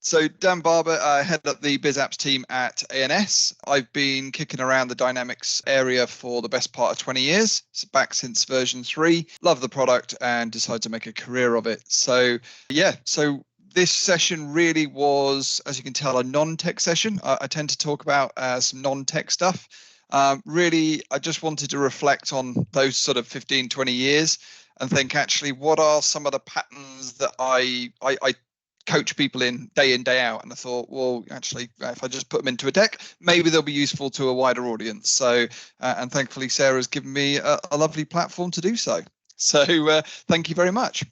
So Dan Barber, I head up the BizzApps team at ANS. I've been kicking around the Dynamics area for the best part of 20 years, so back since version 3. Love the product and decided to make a career of it. So this session really was, as you can tell, a non-tech session. I tend to talk about some non-tech stuff. Really, I just wanted to reflect on those sort of 15, 20 years and think, actually, what are some of the patterns that I coach people in, day out? And I thought, well, actually, if I just put them into a deck, maybe they'll be useful to a wider audience. So, and thankfully, Sarah's given me a lovely platform to do so. So thank you very much.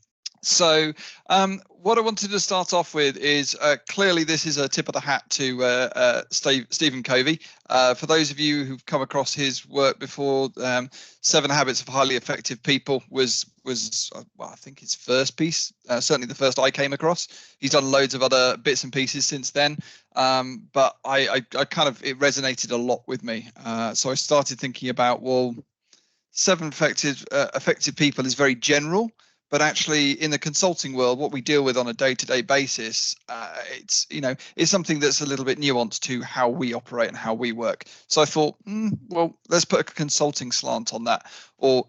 So what I wanted to start off with is clearly this is a tip of the hat to Stephen Covey. For those of you who've come across his work before, 7 Habits of Highly Effective People was well, I think his first piece, certainly the first I came across. He's done loads of other bits and pieces since then, but I kind of, it resonated a lot with me. So I started thinking about, well, 7 effective people is very general. But actually, in the consulting world, what we deal with on a day-to-day basis, it's something that's a little bit nuanced to how we operate and how we work. So I thought, well, let's put a consulting slant on that. Or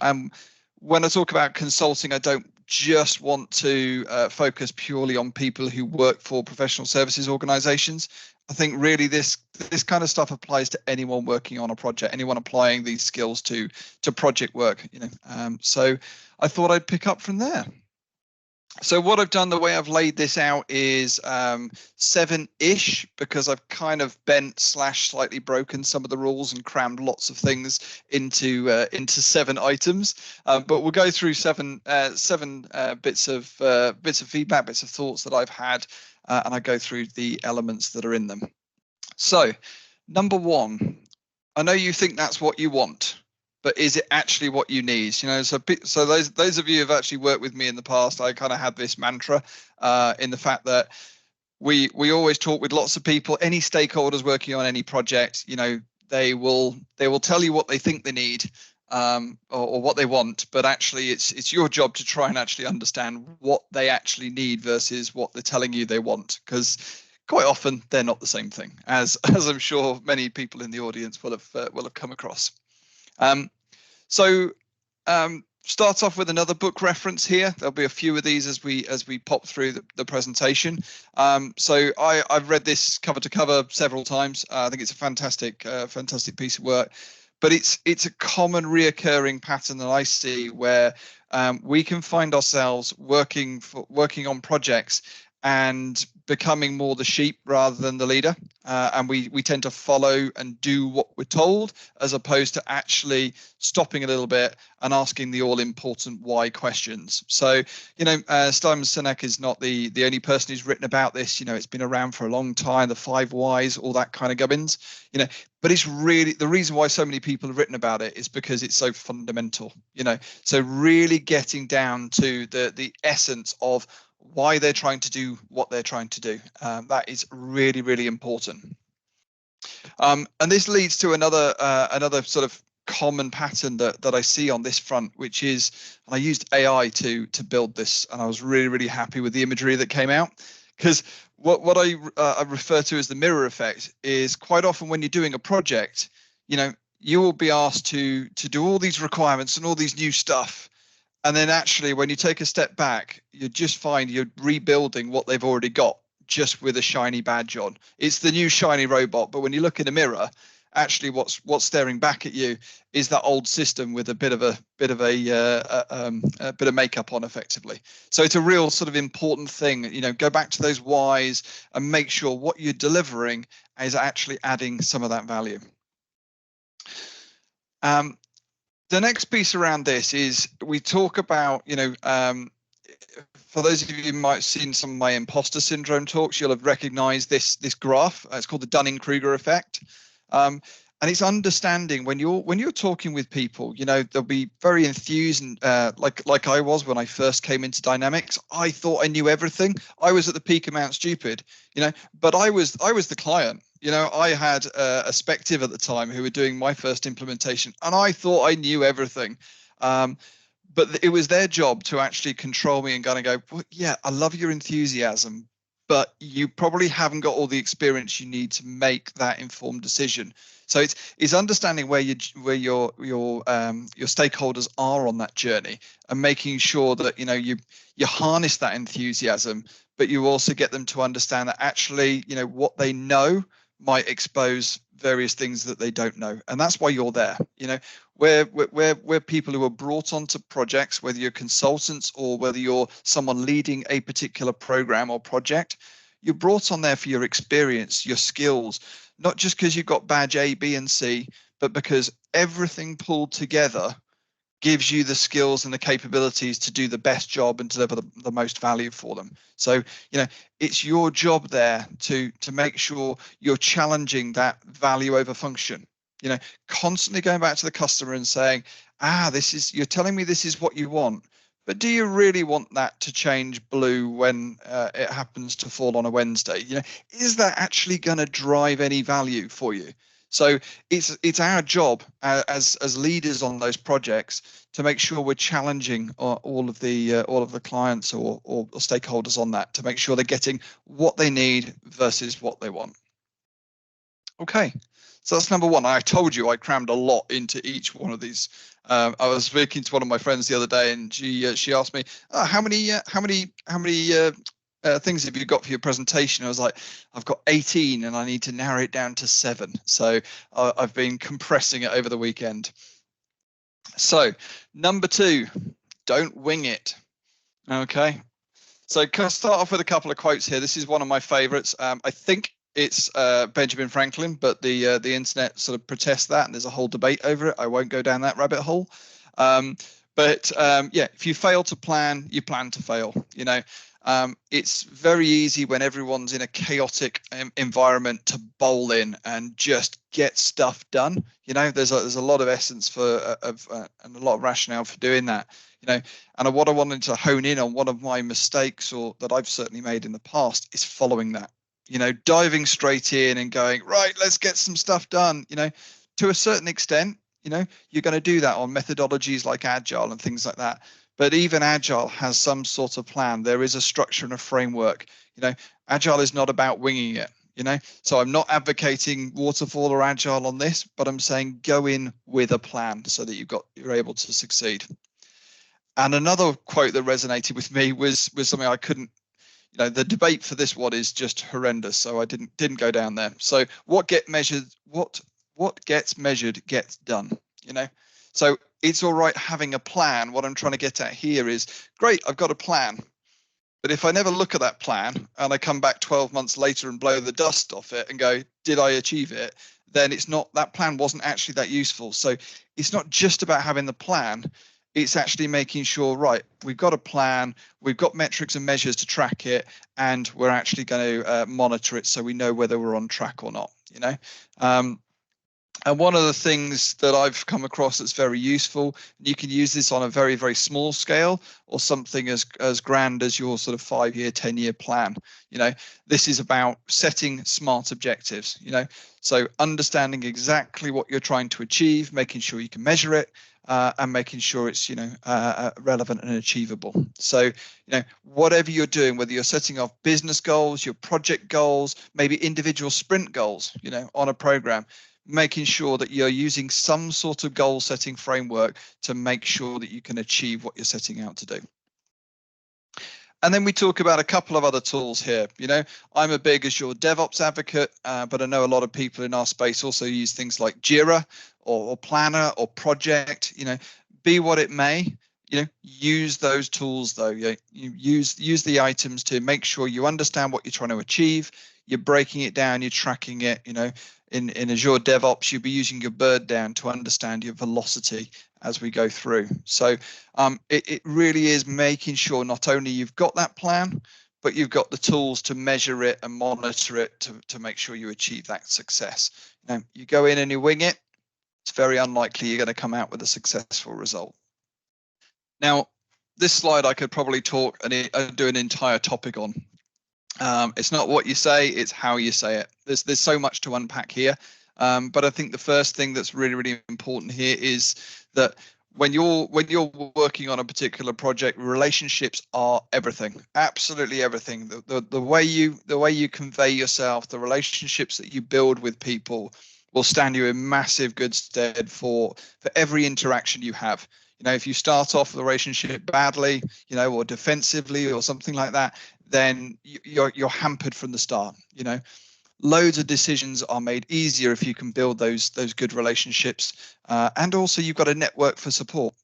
when I talk about consulting, I don't just want to focus purely on people who work for professional services organizations. I think really this kind of stuff applies to anyone working on a project, anyone applying these skills to project work. So I thought I'd pick up from there. So what I've done, the way I've laid this out is 7-ish, because I've kind of bent / slightly broken some of the rules and crammed lots of things into 7 items. But we'll go through seven bits of feedback, bits of thoughts that I've had, and I go through the elements that are in them. So, number 1, I know you think that's what you want, but is it actually what you need? So those of you who've actually worked with me in the past, I kind of had this mantra in the fact that we always talk with lots of people, any stakeholders working on any project. They will tell you what they think they need or what they want, but actually it's your job to try and actually understand what they actually need versus what they're telling you they want, because quite often they're not the same thing, as I'm sure many people in the audience will have come across. Start off with another book reference here. There'll be a few of these as we pop through the presentation. So I've read this cover to cover several times. I think it's a fantastic piece of work. But it's a common reoccurring pattern that I see where we can find ourselves working on projects and becoming more the sheep rather than the leader, and we tend to follow and do what we're told, as opposed to actually stopping a little bit and asking the all-important why questions. So Simon Sinek is not the only person who's written about this. It's been around for a long time, the 5 whys, all that kind of gubbins. But it's really, the reason why so many people have written about it is because it's so fundamental. So really getting down to the essence of why they're trying to do what they're trying to do. That is really, really important. And this leads to another sort of common pattern that I see on this front, which is, and I used AI to build this, and I was really, really happy with the imagery that came out, because what I refer to as the mirror effect is quite often when you're doing a project, you will be asked to do all these requirements and all these new stuff. And then actually, when you take a step back, you just find you're rebuilding what they've already got, just with a shiny badge on. It's the new shiny robot. But when you look in a mirror, actually, what's staring back at you is that old system with a bit of makeup on, effectively. So it's a real sort of important thing. Go back to those whys and make sure what you're delivering is actually adding some of that value. The next piece around this is we talk about, for those of you who might have seen some of my imposter syndrome talks, you'll have recognized this graph. It's called the Dunning-Kruger effect. And it's understanding when you're talking with people, they'll be very enthused, and like I was when I first came into Dynamics. I thought I knew everything. I was at the peak of Mount Stupid, but I was the client. I had a Spective at the time who were doing my first implementation, and I thought I knew everything. But it was their job to actually control me and kind of go, well, yeah, I love your enthusiasm, but you probably haven't got all the experience you need to make that informed decision. So it's understanding where your stakeholders are on that journey, and making sure that you harness that enthusiasm, but you also get them to understand that actually what they know might expose various things that they don't know, and that's why you're there. We're people who are brought onto projects, whether you're consultants or whether you're someone leading a particular program or project. You're brought on there for your experience, your skills, not just because you've got badge A, B, and C, but because everything pulled together gives you the skills and the capabilities to do the best job and deliver the most value for them. So, it's your job there to make sure you're challenging that value over function. Constantly going back to the customer and saying, you're telling me this is what you want, but do you really want that to change blue when it happens to fall on a Wednesday? Is that actually going to drive any value for you? So it's our job as leaders on those projects to make sure we're challenging all of the clients or stakeholders on that, to make sure they're getting what they need versus what they want. Okay, so that's number one. I told you I crammed a lot into each one of these. I was speaking to one of my friends the other day, and she asked me, how many things have you got for your presentation? I was like, I've got 18 and I need to narrow it down to 7. So I've been compressing it over the weekend. So number 2, don't wing it. Okay. So can start off with a couple of quotes here. This is one of my favorites. I think it's Benjamin Franklin, but the internet sort of protests that, and there's a whole debate over it. I won't go down that rabbit hole. But if you fail to plan, you plan to fail. It's very easy when everyone's in a chaotic environment to bowl in and just get stuff done. There's a lot of essence and a lot of rationale for doing that. And what I wanted to hone in on, one of my mistakes, or that I've certainly made in the past, is following that. Diving straight in and going, right, let's get some stuff done. To a certain extent, you're going to do that on methodologies like Agile and things like that. But even Agile has some sort of plan. There is a structure and a framework. Agile is not about winging it. So I'm not advocating waterfall or Agile on this, but I'm saying go in with a plan so that you're able to succeed. And another quote that resonated with me was something I couldn't. The debate for this one is just horrendous, so I didn't go down there. So what gets measured gets done. So it's all right having a plan. What I'm trying to get at here is, great, I've got a plan, but if I never look at that plan and I come back 12 months later and blow the dust off it and go, did I achieve it? Then that plan wasn't actually that useful. So it's not just about having the plan. It's actually making sure, right, we've got a plan, we've got metrics and measures to track it, and we're actually going to monitor it so we know whether we're on track or not. And one of the things that I've come across that's very useful, you can use this on a very, very small scale or something as grand as your sort of 5-year, 10-year plan. This is about setting smart objectives, so understanding exactly what you're trying to achieve, making sure you can measure it, and making sure it's, relevant and achievable. So, whatever you're doing, whether you're setting off business goals, your project goals, maybe individual sprint goals, on a program, making sure that you're using some sort of goal setting framework to make sure that you can achieve what you're setting out to do. And then we talk about a couple of other tools here. I'm a big Azure DevOps advocate, but I know a lot of people in our space also use things like Jira or Planner or Project. Be what it may, use those tools though. You use the items to make sure you understand what you're trying to achieve. You're breaking it down, you're tracking it. In Azure DevOps, you'll be using your bird down to understand your velocity as we go through. So it really is making sure not only you've got that plan, but you've got the tools to measure it and monitor it to make sure you achieve that success. You go in and you wing it, it's very unlikely you're going to come out with a successful result. Now, this slide I could probably talk and do an entire topic on. It's not what you say, it's how you say it. There's so much to unpack here. But I think the first thing that's really, really important here is that when you're working on a particular project, relationships are everything, absolutely everything. The way you convey yourself, the relationships that you build with people will stand you in massive good stead for every interaction you have. If you start off the relationship badly, or defensively or something like that, then you're hampered from the start. Loads of decisions are made easier if you can build those good relationships, and also you've got a network for support.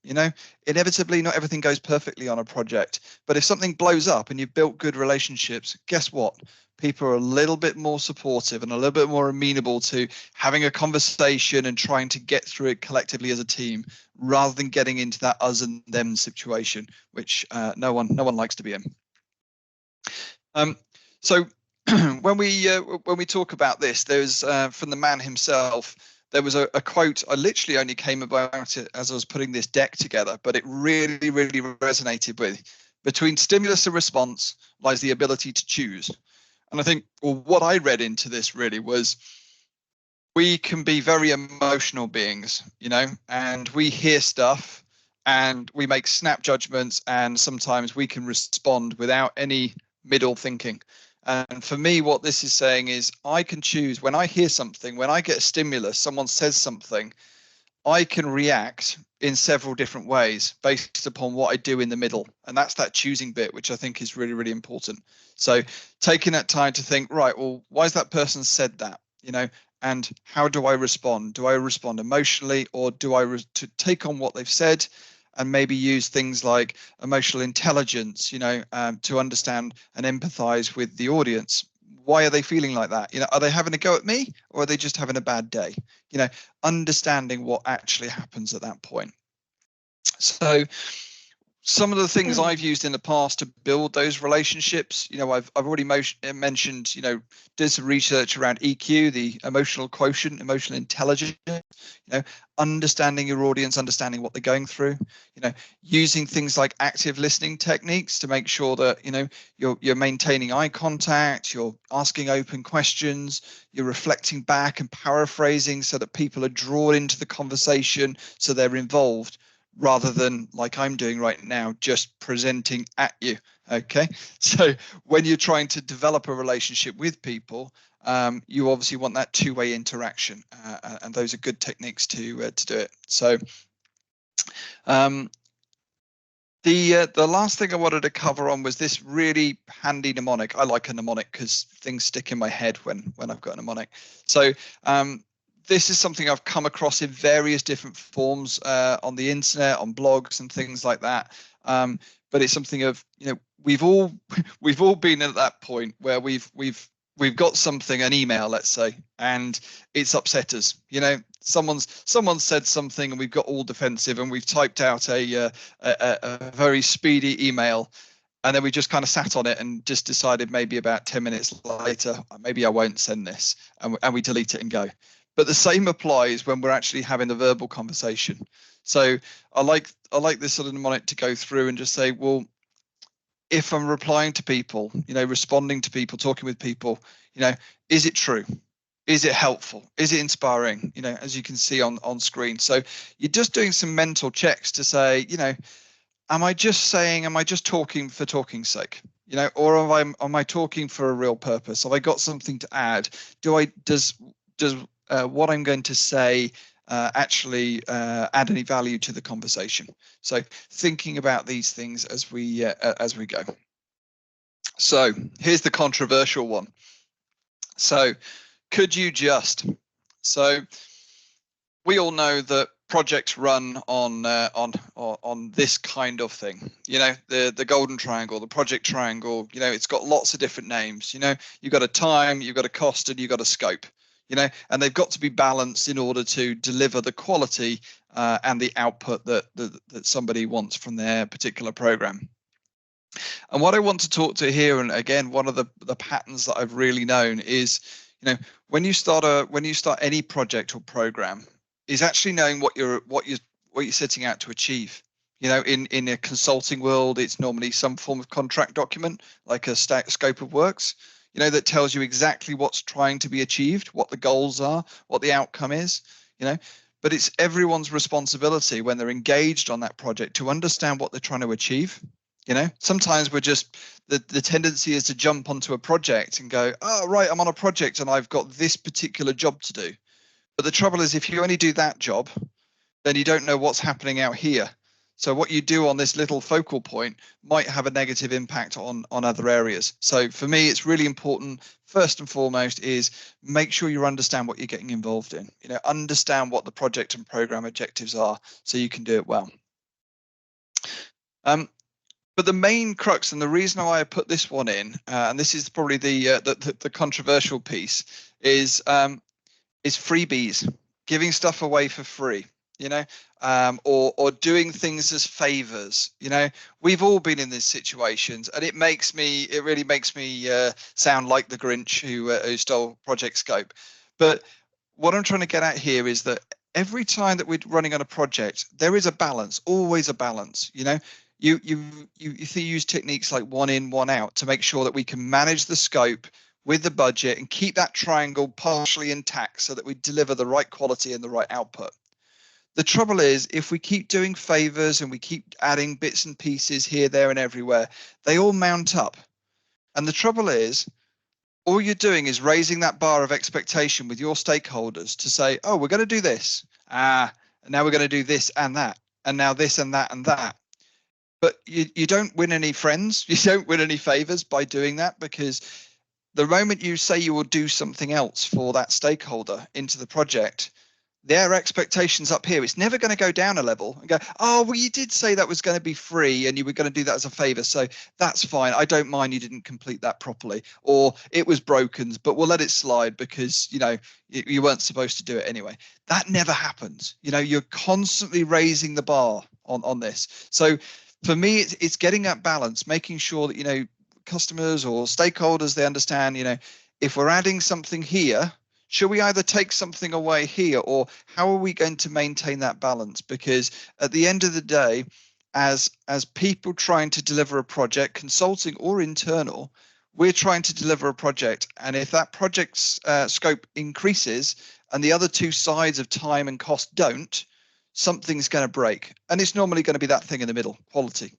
Inevitably not everything goes perfectly on a project, but if something blows up and you've built good relationships, guess what? People are a little bit more supportive and a little bit more amenable to having a conversation and trying to get through it collectively as a team, rather than getting into that us and them situation, which no one likes to be in. So when we talk about this, there's from the man himself, there was a quote. I literally only came about it as I was putting this deck together, but it really resonated with. Between stimulus and response lies the ability to choose. And I think, well, what I read into this really was, we can be very emotional beings, and we hear stuff and we make snap judgments, and sometimes we can respond without any middle thinking. And for me, what this is saying is, I can choose when I hear something, when I get a stimulus, someone says something, I can react in several different ways based upon what I do in the middle. And that's that choosing bit, which I think is really important. So taking that time to think, right, well, why has that person said that? And how do I respond? Do I respond emotionally, or do I to take on what they've said and maybe use things like emotional intelligence, to understand and empathize with the audience? Why are they feeling like that? Are they having a go at me, or are they just having a bad day? Understanding what actually happens at that point. So some of the things I've used in the past to build those relationships, I've already mentioned, did some research around EQ, the emotional quotient, emotional intelligence, understanding your audience, understanding what they're going through, using things like active listening techniques to make sure that, you're maintaining eye contact, you're asking open questions, you're reflecting back and paraphrasing so that people are drawn into the conversation, so they're involved, rather than, like I'm doing right now, just presenting at you. Okay, so when you're trying to develop a relationship with people, you obviously want that two-way interaction, and those are good techniques to do it. So the last thing I wanted to cover on was this really handy mnemonic. I like a mnemonic because things stick in my head when I've got a mnemonic. So this is something I've come across in various different forms on the internet, on blogs and things like that. But it's something of, we've all been at that point where we've got something, an email, let's say, and it's upset us. Someone said something and we've got all defensive, and we've typed out a very speedy email, and then we just kind of sat on it and just decided maybe about 10 minutes later, maybe I won't send this, and we delete it and go. But the same applies when we're actually having a verbal conversation. So I like this sort of mnemonic to go through and just say, well, if I'm replying to people, responding to people, talking with people, is it true? Is it helpful? Is it inspiring? As you can see on screen. So you're just doing some mental checks to say, am I just talking for talking's sake? Or am I talking for a real purpose? Have I got something to add? Does what I'm going to say actually add any value to the conversation? So thinking about these things as we go. So here's the controversial one. So could you just? So we all know that projects run on this kind of thing. The golden triangle, the project triangle. It's got lots of different names. You've got a time, you've got a cost, and you've got a scope. And they've got to be balanced in order to deliver the quality and the output that somebody wants from their particular program. And what I want to talk to here, and again, one of the patterns that I've really known is, when you start any project or program, is actually knowing what you're setting out to achieve. In a consulting world, it's normally some form of contract document, like a scope of works, that tells you exactly what's trying to be achieved, what the goals are, what the outcome is, but it's everyone's responsibility when they're engaged on that project to understand what they're trying to achieve. Sometimes we're just, the tendency is to jump onto a project and go, oh, right, I'm on a project and I've got this particular job to do. But the trouble is, if you only do that job, then you don't know what's happening out here. So what you do on this little focal point might have a negative impact on other areas. So for me, it's really important, first and foremost, is make sure you understand what you're getting involved in. Understand what the project and program objectives are so you can do it well. But the main crux, and the reason why I put this one in, and this is probably the controversial piece, is freebies, giving stuff away for free. Or doing things as favors. We've all been in these situations, and it really makes me sound like the Grinch who stole Project Scope. But what I'm trying to get at here is that every time that we're running on a project, there is a balance, always a balance. You use techniques like one in, one out to make sure that we can manage the scope with the budget and keep that triangle partially intact so that we deliver the right quality and the right output. The trouble is, if we keep doing favors and we keep adding bits and pieces here, there, and everywhere, they all mount up. And the trouble is, all you're doing is raising that bar of expectation with your stakeholders to say, oh, we're going to do this. And now we're going to do this and that. And now this and that and that. But you don't win any friends. You don't win any favors by doing that, because the moment you say you will do something else for that stakeholder into the project, their expectations up here, it's never going to go down a level and go, oh, well, you did say that was going to be free and you were going to do that as a favor, so that's fine. I don't mind you didn't complete that properly, or it was broken, but we'll let it slide because, you weren't supposed to do it anyway. That never happens. You're constantly raising the bar on this. So for me, it's getting that balance, making sure that, customers or stakeholders, they understand, if we're adding something here, should we either take something away here, or how are we going to maintain that balance? Because at the end of the day, as people trying to deliver a project, consulting or internal, we're trying to deliver a project. And if that project's scope increases and the other two sides of time and cost don't, something's going to break. And it's normally going to be that thing in the middle, quality.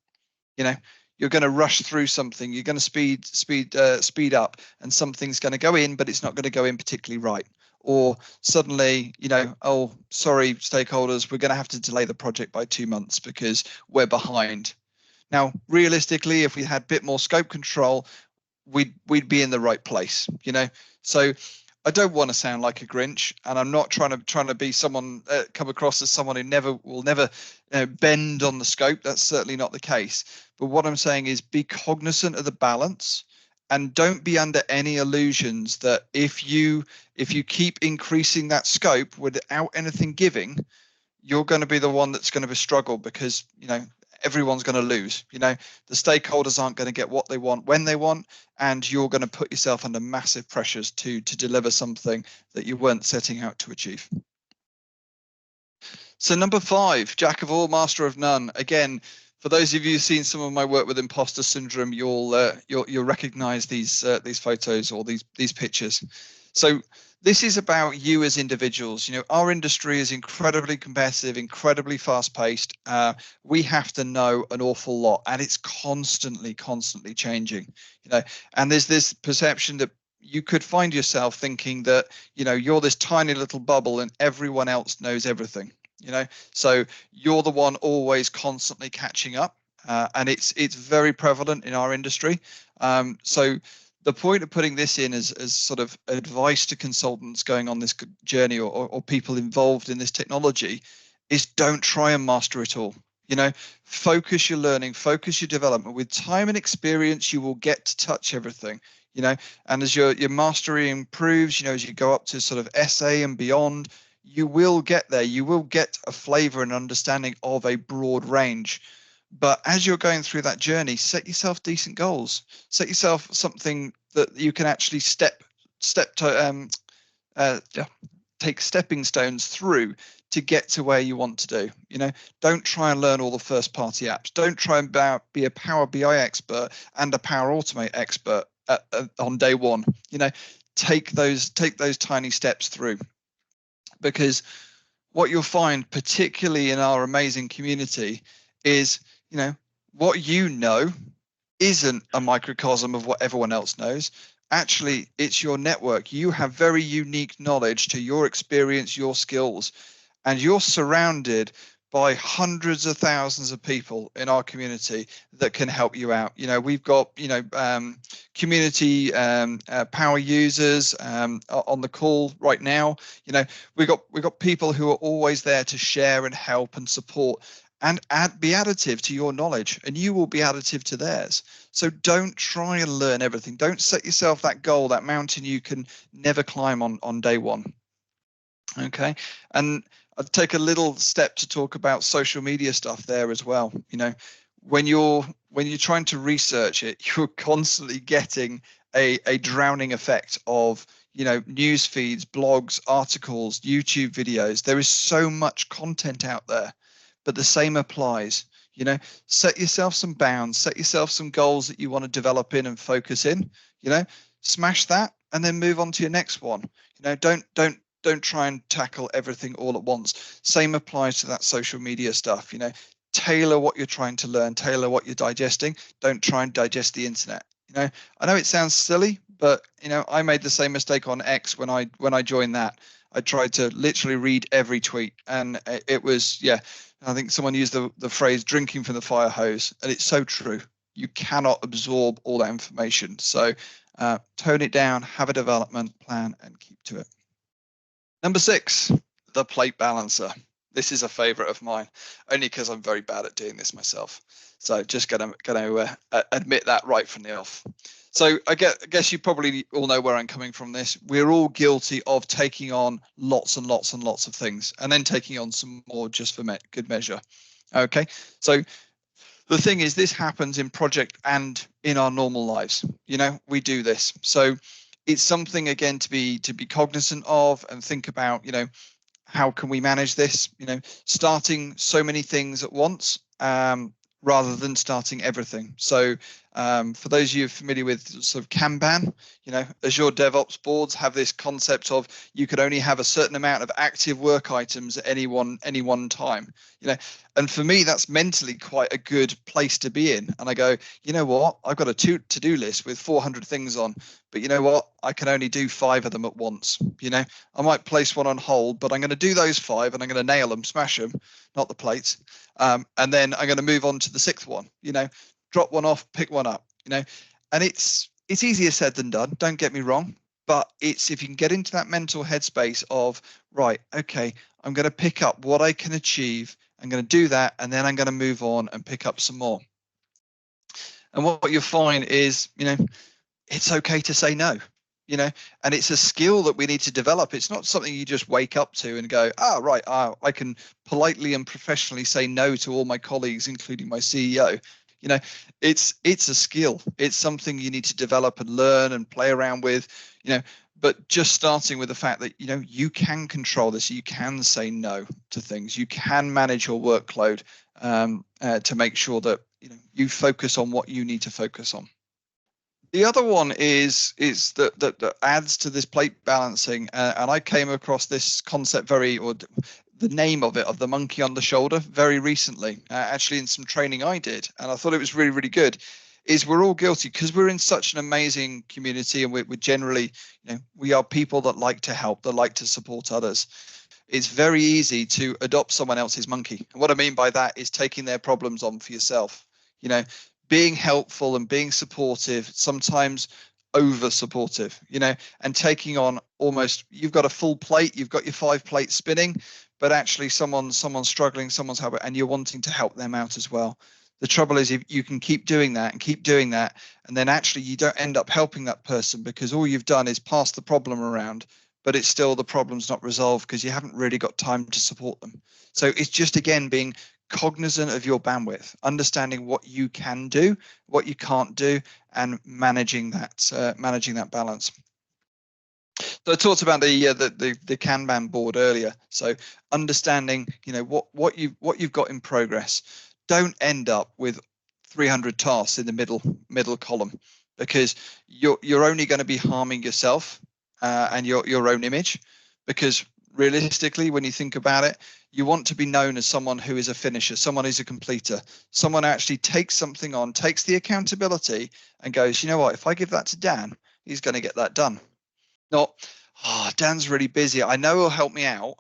You're going to rush through something, you're going to speed up, and something's going to go in, but it's not going to go in particularly right. Or suddenly, oh, sorry, stakeholders, we're going to have to delay the project by 2 months because we're behind. Now, realistically, if we had a bit more scope control, we'd be in the right place, So I don't want to sound like a Grinch, and I'm not trying to be someone, come across as someone who will never bend on the scope. That's certainly not the case. But what I'm saying is, be cognizant of the balance, and don't be under any illusions that if you keep increasing that scope without anything giving, you're going to be the one that's going to struggle, because everyone's going to lose. The stakeholders aren't going to get what they want when they want, and you're going to put yourself under massive pressures to deliver something that you weren't setting out to achieve. So number 5, jack of all, master of none. Again, for those of you who've seen some of my work with imposter syndrome, you'll recognize these photos or these pictures. So this is about you as individuals. Our industry is incredibly competitive, incredibly fast-paced. We have to know an awful lot, and it's constantly changing. And there's this perception that you could find yourself thinking that you're this tiny little bubble and everyone else knows everything. So you're the one always constantly catching up, and it's very prevalent in our industry. So the point of putting this in as sort of advice to consultants going on this journey, or people involved in this technology, is don't try and master it all. Focus your learning, focus your development. With time and experience, you will get to touch everything. And as your mastery improves, as you go up to sort of SA and beyond, you will get there. You will get a flavor and understanding of a broad range. But as you're going through that journey, set yourself decent goals. Set yourself something that you can actually take stepping stones through to get to where you want to do. Don't try and learn all the first-party apps. Don't try and be a Power BI expert and a Power Automate expert on day one. Take those tiny steps through. Because what you'll find, particularly in our amazing community, is, what you know isn't a microcosm of what everyone else knows. Actually, it's your network. You have very unique knowledge to your experience, your skills, and you're surrounded by hundreds of thousands of people in our community that can help you out. We've got, community power users on the call right now. We've got people who are always there to share and help and support and be additive to your knowledge, and you will be additive to theirs. So don't try and learn everything. Don't set yourself that goal, that mountain you can never climb on day one. Okay. And I'll take a little step to talk about social media stuff there as well. When you're trying to research it, you're constantly getting a drowning effect of, news feeds, blogs, articles, YouTube videos. There is so much content out there, but the same applies. Set yourself some bounds, set yourself some goals that you want to develop in and focus in, smash that and then move on to your next one. Don't try and tackle everything all at once. Same applies to that social media stuff. Tailor what you're trying to learn, tailor what you're digesting. Don't try and digest the internet. I know it sounds silly, but I made the same mistake on X when I joined that. I tried to literally read every tweet, and it was, I think someone used the phrase drinking from the fire hose, and it's so true. You cannot absorb all that information. So tone it down, have a development plan, and keep to it. Number 6, the plate balancer. This is a favorite of mine, only because I'm very bad at doing this myself. So just gonna admit that right from the off. So I guess you probably all know where I'm coming from this. We're all guilty of taking on lots and lots and lots of things, and then taking on some more just for good measure. Okay, so the thing is, this happens in project and in our normal lives. We do this. So it's something, again, to be cognizant of and think about, how can we manage this? Starting so many things at once rather than starting everything. So for those of you familiar with sort of Kanban, Azure DevOps boards have this concept of you could only have a certain amount of active work items at any one time. And for me, that's mentally quite a good place to be in. And I go, what? I've got a to-do list with 400 things on, but you know what? I can only do 5 of them at once. I might place one on hold, but I'm going to do those 5 and I'm going to nail them, smash them, not the plates. And then I'm going to move on to the 6th one, drop one off, pick one up, and it's easier said than done. Don't get me wrong. But it's, if you can get into that mental headspace of, right, okay, I'm going to pick up what I can achieve. I'm going to do that, and then I'm going to move on and pick up some more. And what you'll find is, it's okay to say no, and it's a skill that we need to develop. It's not something you just wake up to and go, I can politely and professionally say no to all my colleagues, including my CEO. It's a skill. It's something you need to develop and learn and play around with, but just starting with the fact that, you can control this. You can say no to things. You can manage your workload to make sure that, you focus on what you need to focus on. The other one is that adds to this plate balancing, and I came across this concept the name of it, of the monkey on the shoulder, very recently, actually in some training I did, and I thought it was really, really good. Is we're all guilty because we're in such an amazing community, and we're generally, we are people that like to help, that like to support others. It's very easy to adopt someone else's monkey. And what I mean by that is taking their problems on for yourself, being helpful and being supportive, sometimes over supportive, and taking on almost, you've got a full plate, you've got your 5 plates spinning, but actually someone's struggling, someone's helping, and you're wanting to help them out as well. The trouble is, if you can keep doing that, and then actually you don't end up helping that person because all you've done is pass the problem around, but it's still, the problem's not resolved because you haven't really got time to support them. So it's just, again, being cognizant of your bandwidth, understanding what you can do, what you can't do, and managing that balance. So I talked about the Kanban board earlier. So understanding, what you've got in progress. Don't end up with 300 tasks in the middle column, because you're only going to be harming yourself and your own image, because realistically, when you think about it, you want to be known as someone who is a finisher, someone who's a completer, someone who actually takes something on, takes the accountability and goes, you know what, if I give that to Dan, he's going to get that done. Not, oh, Dan's really busy. I know he'll help me out,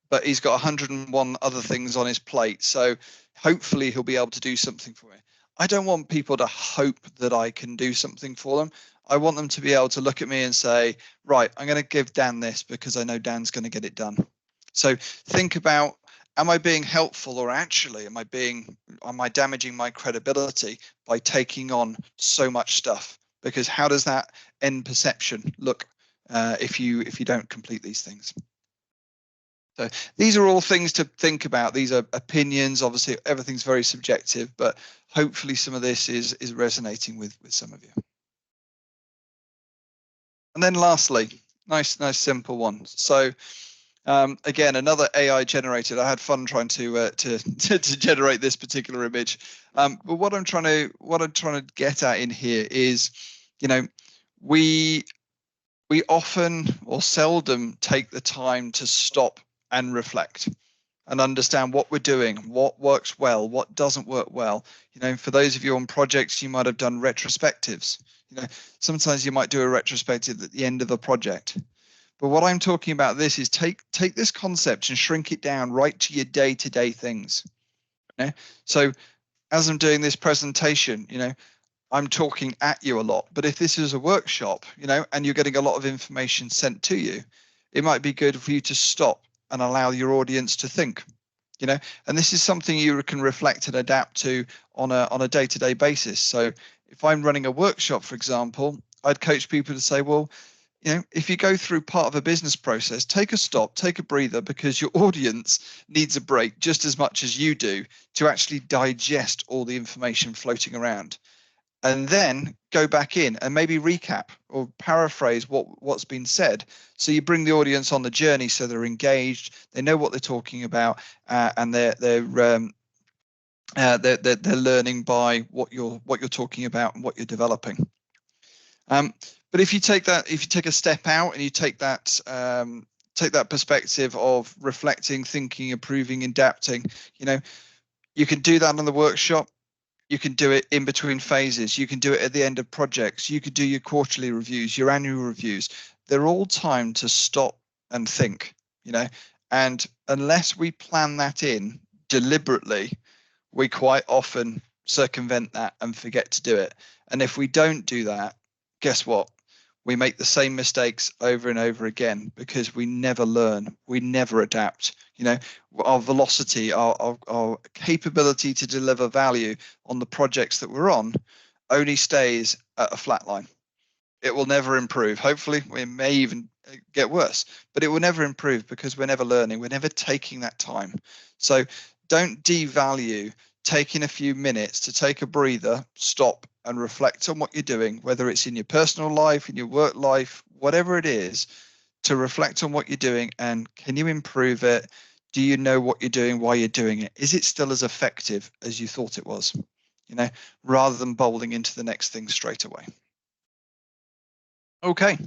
but he's got 101 other things on his plate. So hopefully he'll be able to do something for me. I don't want people to hope that I can do something for them. I want them to be able to look at me and say, right, I'm going to give Dan this because I know Dan's going to get it done. So think about, am I being helpful, or actually am I damaging my credibility by taking on so much stuff? Because how does that end perception look if you don't complete these things? So these are all things to think about. These are opinions. Obviously, everything's very subjective, but hopefully some of this is resonating with some of you. And then lastly, nice simple one. So again, another AI generated. I had fun trying to generate this particular image. But what I'm trying to get at in here is, you know, we often or seldom take the time to stop and reflect and understand what we're doing, what works well, what doesn't work well. You know, for those of you on projects, you might have done retrospectives. You know, sometimes you might do a retrospective at the end of a project. But what I'm talking about this is take this concept and shrink it down right to your day-to-day things. Okay? So as I'm doing this presentation, you know, I'm talking at you a lot. But if this is a workshop, you know, and you're getting a lot of information sent to you, it might be good for you to stop and allow your audience to think. You know, and this is something you can reflect and adapt to on a day-to-day basis. So if I'm running a workshop, for example, I'd coach people to say, well, you know, if you go through part of a business process, take a stop, take a breather, because your audience needs a break just as much as you do to actually digest all the information floating around. And then go back in and maybe recap or paraphrase what's been said. So you bring the audience on the journey so they're engaged, they know what they're talking about, and they're learning by what you're talking about and what you're developing. But if you take a step out and you take that perspective of reflecting, thinking, improving, adapting, you know, you can do that in the workshop. You can do it in between phases. You can do it at the end of projects. You could do your quarterly reviews, your annual reviews. They're all time to stop and think, you know, and unless we plan that in deliberately, we quite often circumvent that and forget to do it. And if we don't do that, guess what? We make the same mistakes over and over again because we never learn, we never adapt. You know, our velocity, our capability to deliver value on the projects that we're on only stays at a flat line. It will never improve. Hopefully, it may even get worse, but it will never improve because we're never learning. We're never taking that time. So don't devalue taking a few minutes to take a breather, stop and reflect on what you're doing, whether it's in your personal life, in your work life, whatever it is, to reflect on what you're doing and can you improve it? Do you know what you're doing, why you're doing it? Is it still as effective as you thought it was? You know, rather than bowling into the next thing straight away. Okay.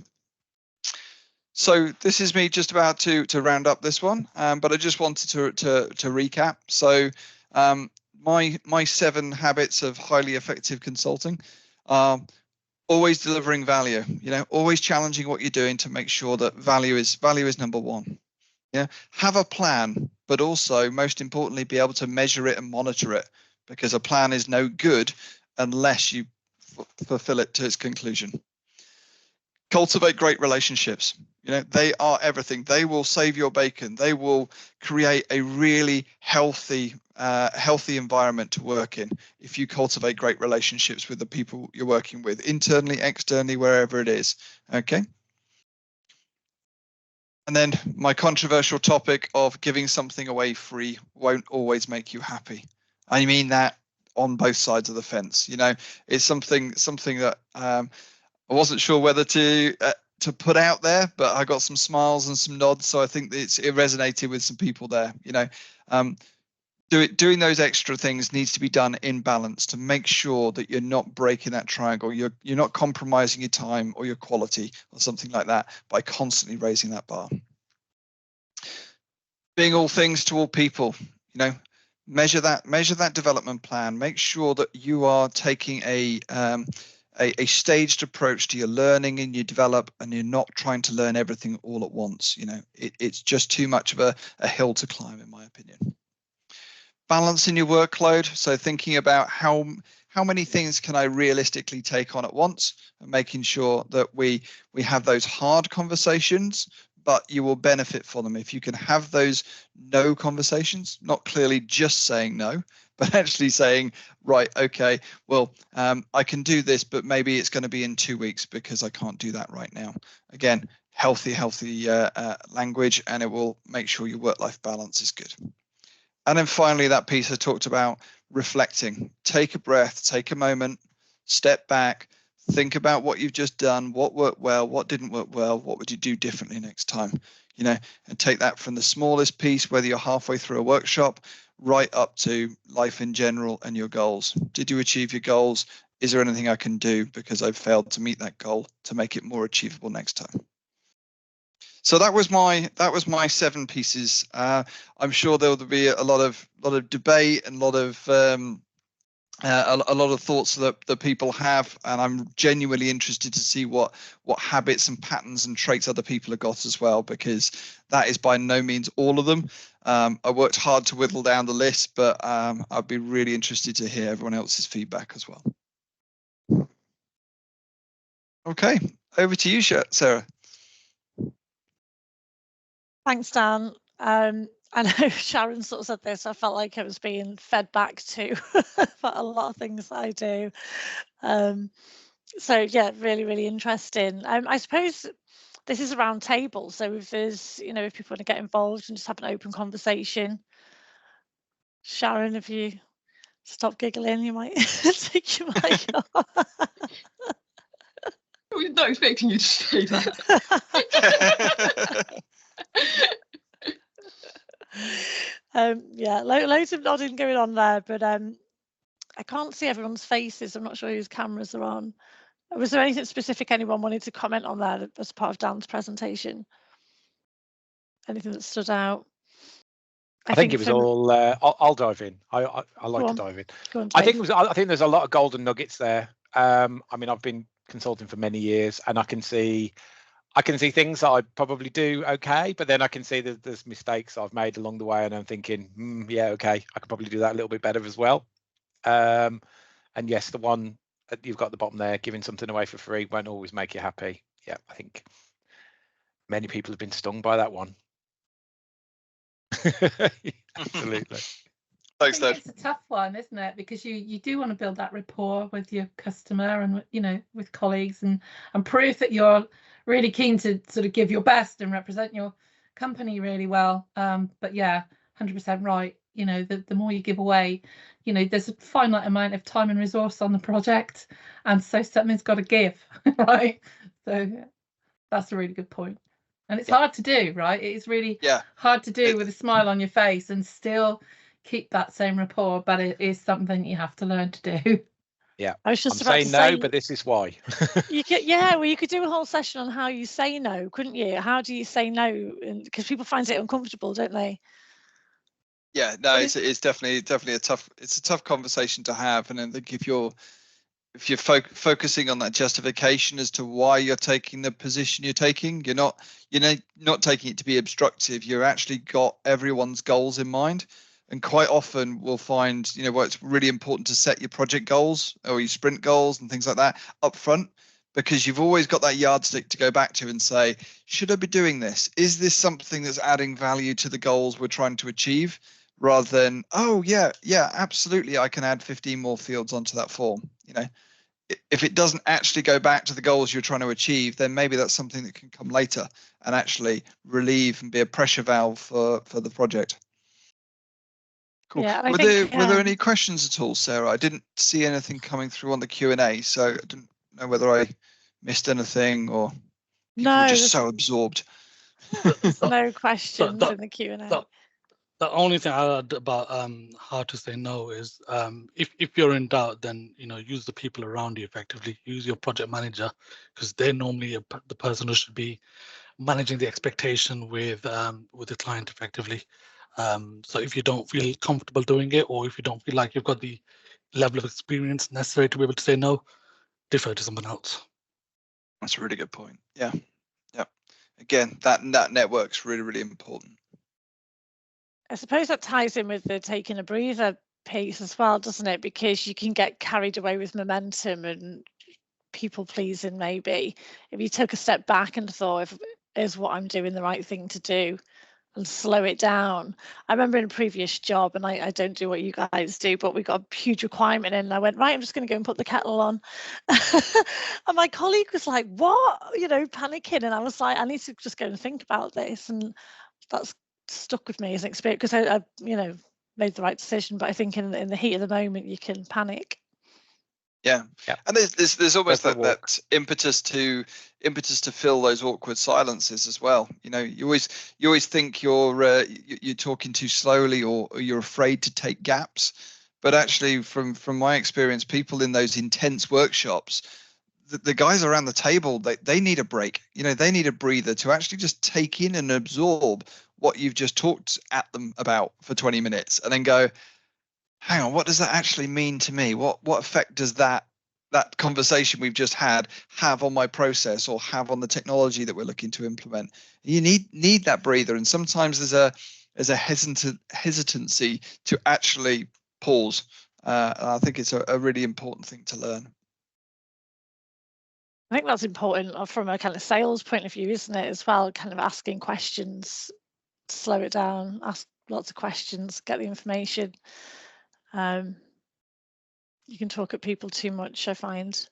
So this is me just about to round up this one, but I just wanted to recap. So my 7 habits of highly effective consulting are always delivering value, you know, always challenging what you're doing to make sure that value is number one. Yeah, have a plan, but also most importantly, be able to measure it and monitor it, because a plan is no good unless you fulfill it to its conclusion. Cultivate great relationships. You know, they are everything. They will save your bacon. They will create a really healthy environment to work in if you cultivate great relationships with the people you're working with, internally, externally, wherever it is. Okay. And then my controversial topic of giving something away free won't always make you happy. I mean that on both sides of the fence. You know, it's something that I wasn't sure whether to put out there, but I got some smiles and some nods, so I think it resonated with some people there. You know, doing those extra things needs to be done in balance to make sure that you're not breaking that triangle. You're not compromising your time or your quality or something like that by constantly raising that bar. Being all things to all people, measure that development plan. Make sure that you are taking a staged approach to your learning and you develop, and you're not trying to learn everything all at once. It's just too much of a hill to climb, in my opinion. Balancing your workload, so thinking about how many things can I realistically take on at once, and making sure that we have those hard conversations, but you will benefit from them. If you can have those no conversations, not clearly just saying no, but actually saying, right, okay, well, I can do this, but maybe it's going to be in 2 weeks because I can't do that right now. Again, healthy language, and it will make sure your work-life balance is good. And then finally, that piece I talked about, reflecting. Take a breath, take a moment, step back, think about what you've just done, what worked well, what didn't work well, what would you do differently next time, and take that from the smallest piece, whether you're halfway through a workshop, right up to life in general and your goals. Did you achieve your goals? Is there anything I can do because I've failed to meet that goal to make it more achievable next time? So that was my 7 pieces. I'm sure there will be a lot of debate and a lot of thoughts that people have, and I'm genuinely interested to see what habits and patterns and traits other people have got as well, because that is by no means all of them. I worked hard to whittle down the list, but I'd be really interested to hear everyone else's feedback as well. Okay, over to you, Sarah. Thanks, Dan. I know Sharon sort of said this. I felt like I was being fed back to for a lot of things I do. So yeah, really, really interesting. I suppose this is a round table. So if there's, if people want to get involved and just have an open conversation. Sharon, if you stop giggling, you might take your mic off. I was not expecting you to say that. Yeah, loads of nodding going on there, but I can't see everyone's faces. I'm not sure whose cameras are on. Was there anything specific anyone wanted to comment on there as part of Dan's presentation? Anything that stood out? I think it was all. I'll dive in. I like to dive in. Go on, I think there's a lot of golden nuggets there. I mean, I've been consulting for many years, and I can see things that I probably do okay, but then I can see that there's mistakes I've made along the way, and I'm thinking, yeah, okay, I could probably do that a little bit better as well. And yes, the one that you've got at the bottom there, giving something away for free won't always make you happy. Yeah, I think many people have been stung by that one. Absolutely. Thanks, Dave. It's a tough one, isn't it? Because you do want to build that rapport with your customer and with colleagues and prove that you're really keen to sort of give your best and represent your company really well. But yeah, 100% right. The more you give away, there's a finite amount of time and resource on the project, and so something's got to give, right? So that's a really good point. And it's hard to do, right? It is really hard to do with a smile on your face and still keep that same rapport, but it is something you have to learn to do. Yeah, I was just about to say no, but this is why. You could, you could do a whole session on how you say no, couldn't you? How do you say no? Because people find it uncomfortable, don't they? Yeah, no, it's definitely a tough conversation to have, and I think if you're focusing on that justification as to why you're taking the position you're taking, you're not taking it to be obstructive. You're actually got everyone's goals in mind. And quite often we'll find, where it's really important to set your project goals or your sprint goals and things like that up front, because you've always got that yardstick to go back to and say, should I be doing this? Is this something that's adding value to the goals we're trying to achieve? Rather than, oh yeah, absolutely, I can add 15 more fields onto that form. If it doesn't actually go back to the goals you're trying to achieve, then maybe that's something that can come later and actually relieve and be a pressure valve for the project. Cool. Yeah, were there any questions at all, Sarah? I didn't see anything coming through on the Q&A, so I didn't know whether I missed anything or people were just so absorbed. There's no questions in the Q&A. The only thing I add about how to say no is if you're in doubt, then use the people around you effectively. Use your project manager, because they're normally the person who should be managing the expectation with the client effectively. So if you don't feel comfortable doing it, or if you don't feel like you've got the level of experience necessary to be able to say no, defer to someone else. That's a really good point. Yeah. Again, that network's really, really important. I suppose that ties in with the taking a breather piece as well, doesn't it? Because you can get carried away with momentum and people pleasing. Maybe if you took a step back and thought, is what I'm doing the right thing to do, and slow it down. I remember in a previous job, and I don't do what you guys do, but we got a huge requirement in, and I went, right, I'm just going to go and put the kettle on. And my colleague was like, what? Panicking. And I was like, I need to just go and think about this. And that's stuck with me as an experience, because I made the right decision. But I think in the heat of the moment, you can panic. Yeah. And there's almost that impetus to fill those awkward silences as well. You always think you're talking too slowly, or you're afraid to take gaps. But actually, from my experience, people in those intense workshops, the guys around the table, they need a break. They need a breather to actually just take in and absorb what you've just talked at them about for 20 minutes, and then go, hang on, what does that actually mean to me? What effect does that conversation we've just had have on my process, or have on the technology that we're looking to implement? You need that breather, and sometimes there's a hesitancy to actually pause. I think it's a really important thing to learn. I think that's important from a kind of sales point of view, isn't it, as well? Kind of asking questions, slow it down, ask lots of questions, get the information. You can talk at people too much, I find.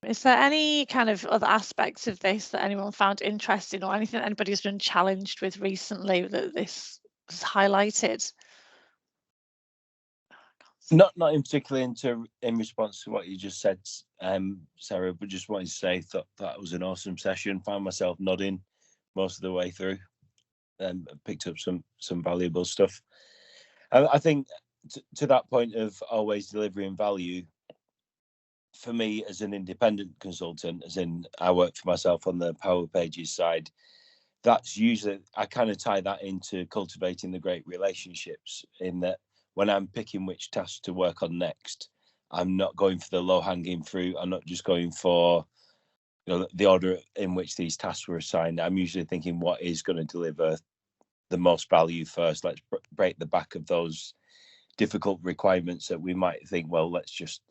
Is there any kind of other aspects of this that anyone found interesting, or anything that anybody's been challenged with recently that this was highlighted? Not in particular in response to what you just said, Sarah, but just wanted to say that was an awesome session. Found myself nodding most of the way through, and picked up some valuable stuff. I think to that point of always delivering value, for me as an independent consultant, as in I work for myself on the Power Pages side, that's usually, I kind of tie that into cultivating the great relationships, in that when I'm picking which tasks to work on next, I'm not going for the low-hanging fruit. I'm not just going for the order in which these tasks were assigned. I'm usually thinking, what is going to deliver the most value first? Let's break the back of those difficult requirements that we might think, well, let's just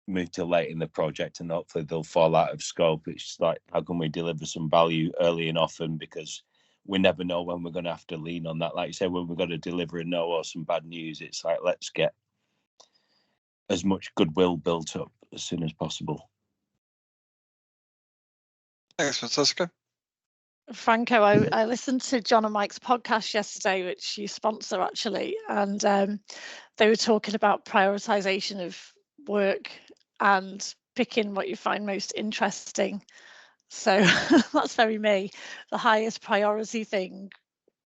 move to late in the project and hopefully they'll fall out of scope. It's like, how can we deliver some value early and often, because we never know when we're going to have to lean on that. Like you said, when we're going to deliver a no or some bad news, it's like, let's get as much goodwill built up as soon as possible. Thanks, Francisco. Franco, I listened to John and Mike's podcast yesterday, which you sponsor actually, and they were talking about prioritization of work and picking what you find most interesting. So that's very me. The highest priority thing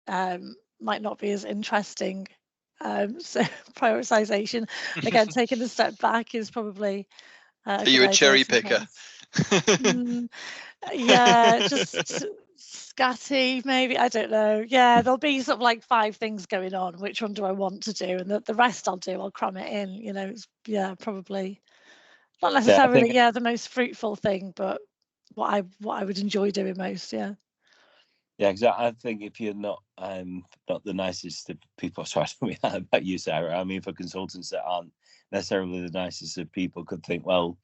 might not be as interesting. So prioritization, again, taking a step back is probably Are you a cherry picker? Yeah, just scatty, maybe. I don't know. Yeah, there'll be sort of like 5 things going on. Which one do I want to do? And the rest I'll do. I'll cram it in. Probably not necessarily the most fruitful thing, but what I would enjoy doing most. Yeah, exactly. I think if you're not the nicest of people, sorry, I don't mean that about you, Sarah. I mean, for consultants that aren't necessarily the nicest of people, could think, well,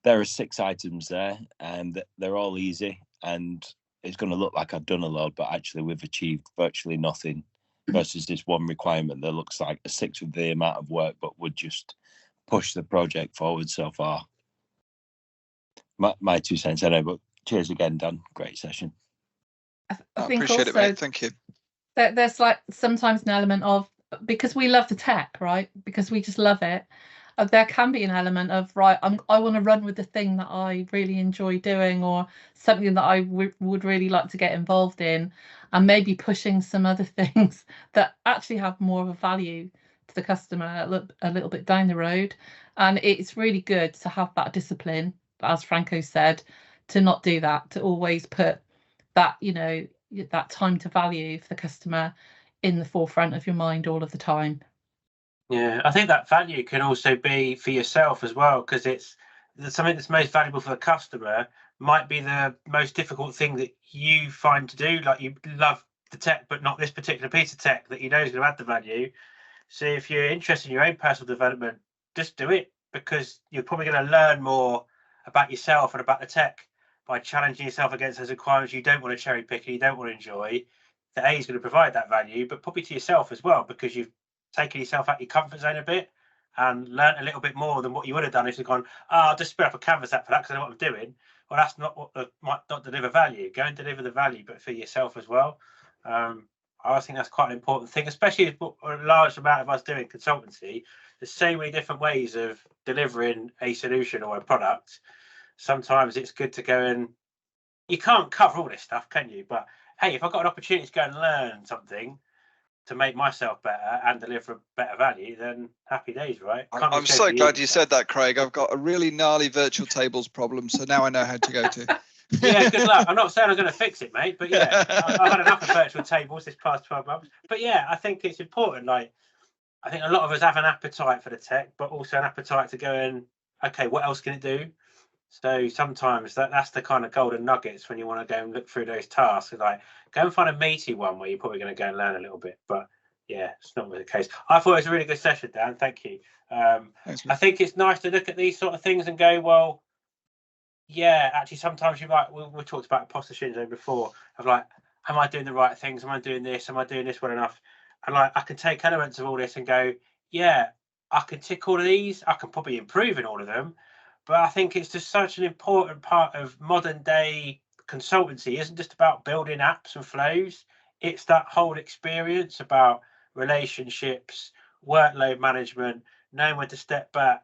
there are 6 items there and they're all easy, and it's going to look like I've done a lot, but actually we've achieved virtually nothing, versus this one requirement that looks like a 6th of the amount of work, but would just push the project forward so far. My 2 cents, I know, but cheers again, Dan. Great session. I think appreciate also, it, mate. Thank you. There's like sometimes an element of, because we love the tech, right? Because we just love it. There can be an element of, right, I want to run with the thing that I really enjoy doing, or something that I would really like to get involved in, and maybe pushing some other things that actually have more of a value to the customer a little bit down the road. And it's really good to have that discipline, as Franco said, to not do that, to always put that, that time to value for the customer in the forefront of your mind all of the time. Yeah, I think that value can also be for yourself as well, because it's something that's most valuable for the customer might be the most difficult thing that you find to do. Like, you love the tech, but not this particular piece of tech that you know is going to add the value. So if you're interested in your own personal development, just do it, because you're probably going to learn more about yourself and about the tech by challenging yourself against those requirements you don't want to cherry pick and you don't want to enjoy. The A is going to provide that value, but probably to yourself as well, because you've taken yourself out your comfort zone a bit and learnt a little bit more than what you would have done if you'd gone, I'll just spin up a canvas app for that because I know what I'm doing. Well, that's not what might not deliver value. Go and deliver the value, but for yourself as well. I think that's quite an important thing, especially with a large amount of us doing consultancy. There's so many different ways of delivering a solution or a product. Sometimes it's good to go, and you can't cover all this stuff, can you? But hey, if I've got an opportunity to go and learn something to make myself better and deliver better value, then happy days, right? I'm so glad you said that, Craig. I've got a really gnarly virtual tables problem, so now I know how to go to. Yeah, good luck. I'm not saying I'm going to fix it, mate, but yeah, I've had enough of virtual tables this past 12 months. But yeah, I think it's important. Like, I think a lot of us have an appetite for the tech, but also an appetite to go and, okay, what else can it do? So sometimes that's the kind of golden nuggets when you want to go and look through those tasks. Like, go and find a meaty one where you're probably going to go and learn a little bit. But yeah, it's not really the case. I thought it was a really good session, Dan. Thank you. I think it's nice to look at these sort of things and go, well, yeah, actually, sometimes you might, we talked about imposter syndrome before, of like, am I doing the right things? Am I doing this? Am I doing this well enough? And like, I can take elements of all this and go, yeah, I can tick all of these. I can probably improve in all of them. But I think it's just such an important part of modern day consultancy. It isn't just about building apps and flows. It's that whole experience about relationships, workload management, knowing when to step back.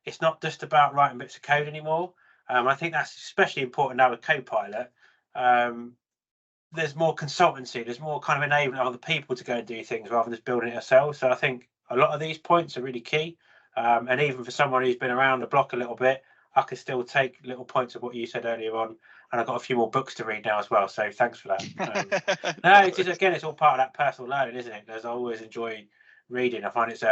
It's not just about writing bits of code anymore. I think that's especially important now with Copilot. There's more consultancy. There's more kind of enabling other people to go and do things rather than just building it ourselves. So I think a lot of these points are really key. And even for someone who's been around the block a little bit, I can still take little points of what you said earlier on. And I've got a few more books to read now as well. So thanks for that. No, it's just, again, it's all part of that personal learning, isn't it? Because I always enjoy reading. I find it's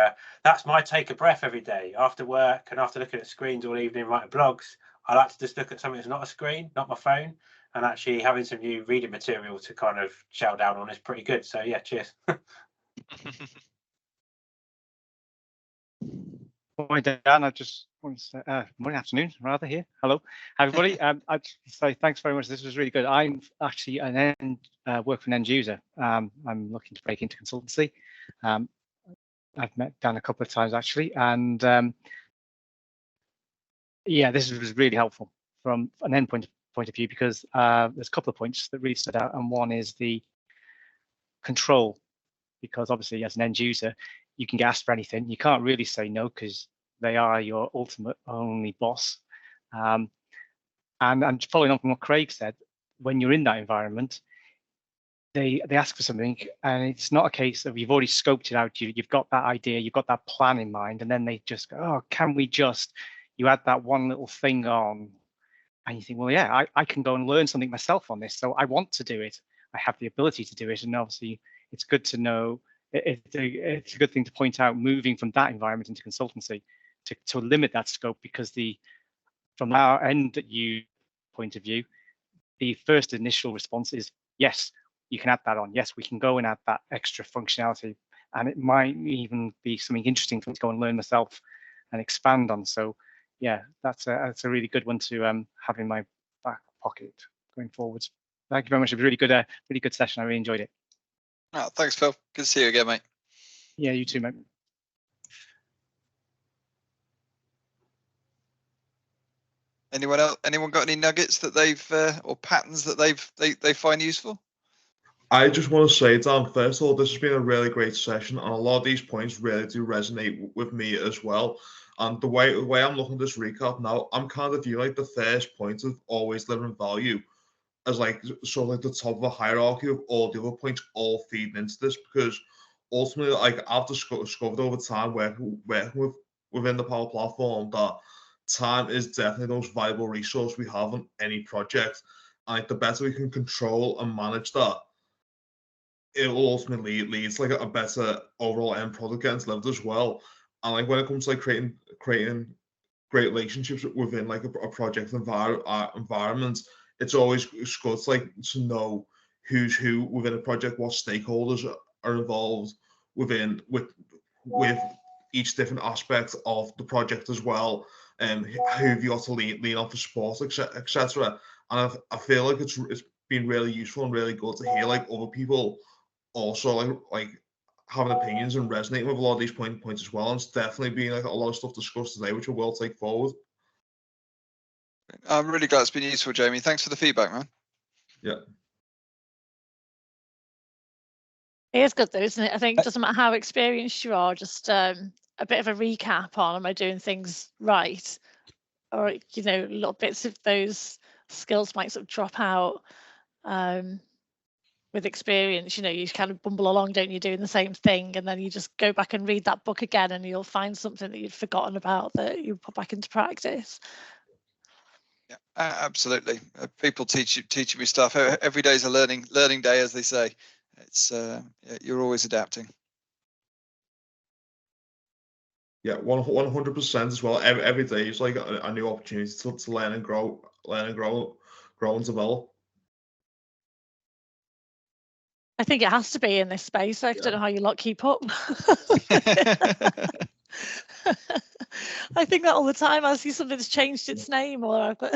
that's my take a breath every day after work and after looking at screens all evening writing blogs. I like to just look at something that's not a screen, not my phone, and actually having some new reading material to kind of chow down on is pretty good. So yeah, cheers. Morning, Dan. I just want to say, morning, afternoon, rather, here. Hello, everybody. I'd say thanks very much. This was really good. I'm actually work for an end user. I'm looking to break into consultancy. I've met Dan a couple of times actually, and yeah, this was really helpful from an endpoint point of view, because there's a couple of points that really stood out, and one is the control, because obviously as an end user, you can get asked for anything. You can't really say no because they are your ultimate only boss. And following on from what Craig said, when you're in that environment, they ask for something, and it's not a case of you've already scoped it out. You've got that idea, you've got that plan in mind, and then they just go, oh, can we just, you add that one little thing on, and you think, well, yeah, I can go and learn something myself on this, so I want to do it. I have the ability to do it, and obviously it's good to know. It's a good thing to point out, moving from that environment into consultancy to limit that scope, because from our end point of view, the first initial response is, yes, you can add that on. Yes, we can go and add that extra functionality, and it might even be something interesting for me to go and learn myself and expand on. So yeah, that's a really good one to have in my back pocket going forwards. Thank you very much. It was really good session. I really enjoyed it. Oh, thanks, Phil. Good to see you again, mate. Yeah, you too, mate. Anyone else? Anyone got any nuggets that they've or patterns that they find useful? I just want to say, Dan, first of all, this has been a really great session, and a lot of these points really do resonate with me as well. And the way I'm looking at this recap now, I'm kind of viewing like the first point of always delivering value as like sort of like the top of a hierarchy of all the other points all feeding into this, because ultimately, like, I've discovered over time working within the Power Platform that time is definitely the most valuable resource we have on any project. And like, the better we can control and manage that, it will ultimately lead to like a better overall end product getting delivered as well. And like when it comes to like creating great relationships within like a project environment, it's always good to know who's who within a project, what stakeholders are involved with each different aspect of the project as well, and who have you got to lean on for support, etc. And I feel like it's been really useful and really good to hear like other people also like having opinions and resonating with a lot of these points as well. And it's definitely been like a lot of stuff discussed today, which we will take forward. I'm really glad it's been useful, Jamie. Thanks for the feedback, man. Yeah. It is good though, isn't it? I think it doesn't matter how experienced you are, just a bit of a recap on, am I doing things right? Or, you know, little bits of those skills might sort of drop out. With experience, you know, you kind of bumble along, don't you, doing the same thing, and then you just go back and read that book again and you'll find something that you'd forgotten about that you put back into practice. Yeah, absolutely. People teaching me stuff. Every day is a learning day, as they say. It's you're always adapting. Yeah, 100% as well. Every day is like a new opportunity to learn and grow and develop. I think it has to be in this space. I don't know how you lot keep up. I think that all the time. I see something that's changed its name, or I've got.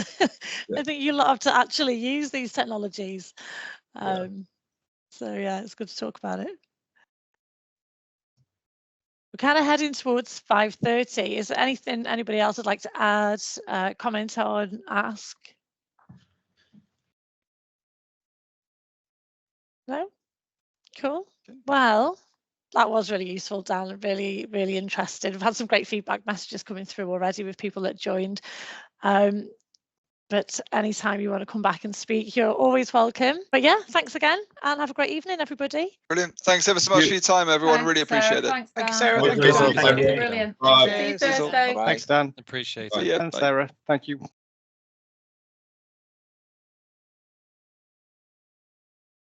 I think you lot have to actually use these technologies. So yeah, it's good to talk about it. We're kind of heading towards 5:30. Is there anything anybody else would like to add, comment on, ask? No? Cool. Well, that was really useful, Dan. Really, really interested. We've had some great feedback messages coming through already with people that joined. But anytime you want to come back and speak, you're always welcome. But yeah, thanks again and have a great evening, everybody. Brilliant. Thanks ever so much for your time, everyone. Thanks, really appreciate Sarah. it. Thanks, Thank you, Dan. Sarah. Thank you. Brilliant. Bye. See you Thursday. Bye. Thanks, Dan. See you. And Sarah. Thank you.